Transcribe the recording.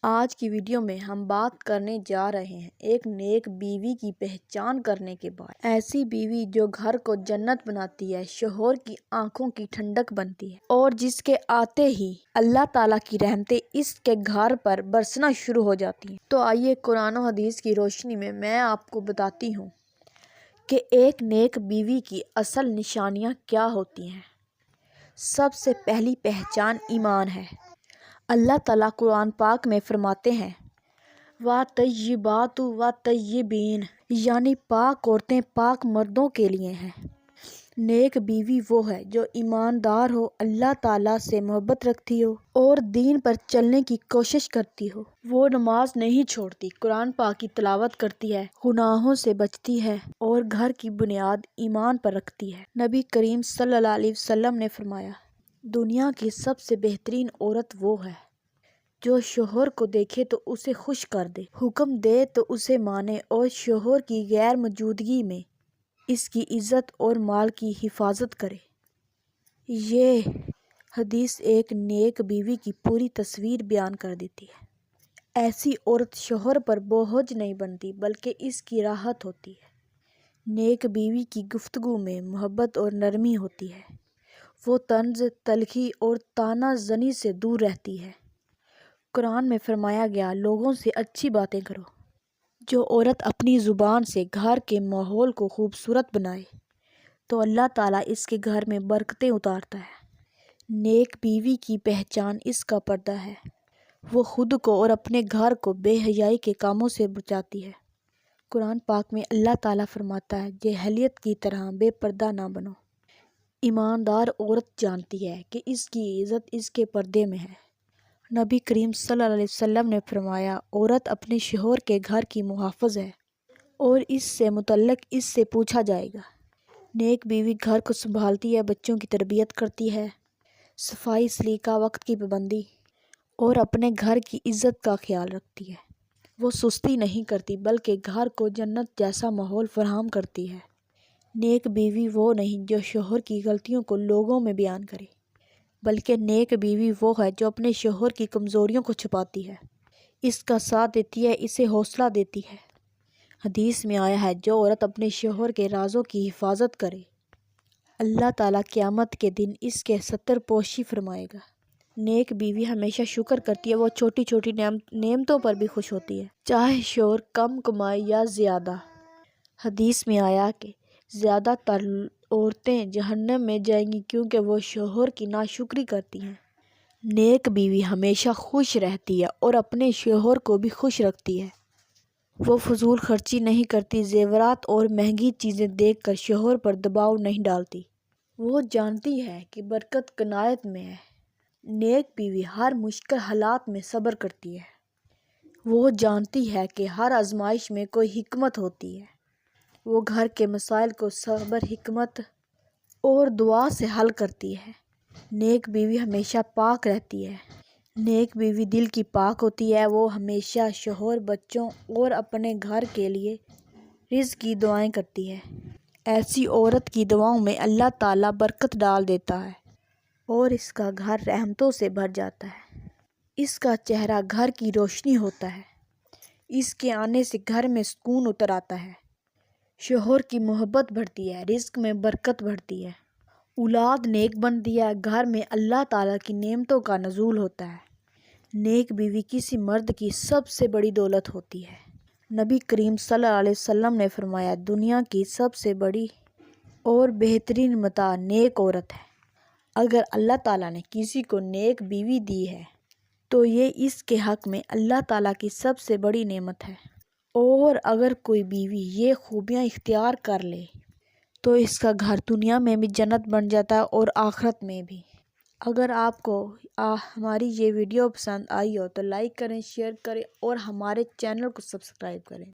آج کی ویڈیو میں ہم بات کرنے جا رہے ہیں ایک نیک بیوی کی پہچان کرنے کے بعد۔ ایسی بیوی جو گھر کو جنت بناتی ہے، شوہر کی آنکھوں کی ٹھنڈک بنتی ہے اور جس کے آتے ہی اللہ تعالیٰ کی رحمتیں اس کے گھر پر برسنا شروع ہو جاتی ہیں۔ تو آئیے قرآن و حدیث کی روشنی میں آپ کو بتاتی ہوں کہ ایک نیک بیوی کی اصل نشانیاں کیا ہوتی ہیں۔ سب سے پہلی پہچان ایمان ہے۔ اللہ تعالیٰ قرآن پاک میں فرماتے ہیں وَطَیِّبَاتُ وَطَیِّبِینَ، یعنی پاک عورتیں پاک مردوں کے لیے ہیں۔ نیک بیوی وہ ہے جو ایماندار ہو، اللہ تعالیٰ سے محبت رکھتی ہو اور دین پر چلنے کی کوشش کرتی ہو۔ وہ نماز نہیں چھوڑتی، قرآن پاک کی تلاوت کرتی ہے، گناہوں سے بچتی ہے اور گھر کی بنیاد ایمان پر رکھتی ہے۔ نبی کریم صلی اللہ علیہ وسلم نے فرمایا دنیا کی سب سے بہترین عورت وہ ہے جو شوہر کو دیکھے تو اسے خوش کر دے، حکم دے تو اسے مانے اور شوہر کی غیر موجودگی میں اس کی عزت اور مال کی حفاظت کرے۔ یہ حدیث ایک نیک بیوی کی پوری تصویر بیان کر دیتی ہے۔ ایسی عورت شوہر پر بوجھ نہیں بنتی بلکہ اس کی راحت ہوتی ہے۔ نیک بیوی کی گفتگو میں محبت اور نرمی ہوتی ہے۔ وہ طنز، تلخی اور طعنہ زنی سے دور رہتی ہے۔ قرآن میں فرمایا گیا لوگوں سے اچھی باتیں کرو۔ جو عورت اپنی زبان سے گھر کے ماحول کو خوبصورت بنائے تو اللہ تعالیٰ اس کے گھر میں برکتیں اتارتا ہے۔ نیک بیوی کی پہچان اس کا پردہ ہے۔ وہ خود کو اور اپنے گھر کو بے حیائی کے کاموں سے بچاتی ہے۔ قرآن پاک میں اللہ تعالیٰ فرماتا ہے جاہلیت کی طرح بے پردہ نہ بنو۔ ایماندار عورت جانتی ہے کہ اس کی عزت اس کے پردے میں ہے۔ نبی کریم صلی اللہ علیہ وسلم نے فرمایا عورت اپنے شوہر کے گھر کی محافظ ہے اور اس سے متعلق اس سے پوچھا جائے گا۔ نیک بیوی گھر کو سنبھالتی ہے، بچوں کی تربیت کرتی ہے، صفائی سلیقہ، وقت کی پابندی اور اپنے گھر کی عزت کا خیال رکھتی ہے۔ وہ سستی نہیں کرتی بلکہ گھر کو جنت جیسا ماحول فراہم کرتی ہے۔ نیک بیوی وہ نہیں جو شوہر کی غلطیوں کو لوگوں میں بیان کرے بلکہ نیک بیوی وہ ہے جو اپنے شوہر کی کمزوریوں کو چھپاتی ہے، اس کا ساتھ دیتی ہے، اسے حوصلہ دیتی ہے۔ حدیث میں آیا ہے جو عورت اپنے شوہر کے رازوں کی حفاظت کرے اللہ تعالیٰ قیامت کے دن اس کے ستر پوشی فرمائے گا۔ نیک بیوی ہمیشہ شکر کرتی ہے، وہ چھوٹی چھوٹی نعمتوں پر بھی خوش ہوتی ہے، چاہے شوہر کم کمائے یا زیادہ۔ حدیث میں آیا کہ زیادہ تر عورتیں جہنم میں جائیں گی کیونکہ وہ شوہر کی ناشکری کرتی ہیں۔ نیک بیوی ہمیشہ خوش رہتی ہے اور اپنے شوہر کو بھی خوش رکھتی ہے۔ وہ فضول خرچی نہیں کرتی، زیورات اور مہنگی چیزیں دیکھ کر شوہر پر دباؤ نہیں ڈالتی۔ وہ جانتی ہے کہ برکت قناعت میں ہے۔ نیک بیوی ہر مشکل حالات میں صبر کرتی ہے۔ وہ جانتی ہے کہ ہر آزمائش میں کوئی حکمت ہوتی ہے۔ وہ گھر کے مسائل کو صبر، حکمت اور دعا سے حل کرتی ہے۔ نیک بیوی ہمیشہ پاک رہتی ہے۔ نیک بیوی دل کی پاک ہوتی ہے۔ وہ ہمیشہ شوہر، بچوں اور اپنے گھر کے لیے رزق کی دعائیں کرتی ہے۔ ایسی عورت کی دعاؤں میں اللہ تعالیٰ برکت ڈال دیتا ہے اور اس کا گھر رحمتوں سے بھر جاتا ہے۔ اس کا چہرہ گھر کی روشنی ہوتا ہے۔ اس کے آنے سے گھر میں سکون اتر آتا ہے، شوہر کی محبت بڑھتی ہے، رزق میں برکت بڑھتی ہے، اولاد نیک بنتی ہے، گھر میں اللہ تعالیٰ کی نعمتوں کا نزول ہوتا ہے۔ نیک بیوی کسی مرد کی سب سے بڑی دولت ہوتی ہے۔ نبی کریم صلی اللہ علیہ وسلم نے فرمایا دنیا کی سب سے بڑی اور بہترین متاع نیک عورت ہے۔ اگر اللہ تعالیٰ نے کسی کو نیک بیوی دی ہے تو یہ اس کے حق میں اللہ تعالیٰ کی سب سے بڑی نعمت ہے، اور اگر کوئی بیوی یہ خوبیاں اختیار کر لے تو اس کا گھر دنیا میں بھی جنت بن جاتا ہے اور آخرت میں بھی۔ اگر آپ کو ہماری یہ ویڈیو پسند آئی ہو تو لائک کریں، شیئر کریں اور ہمارے چینل کو سبسکرائب کریں۔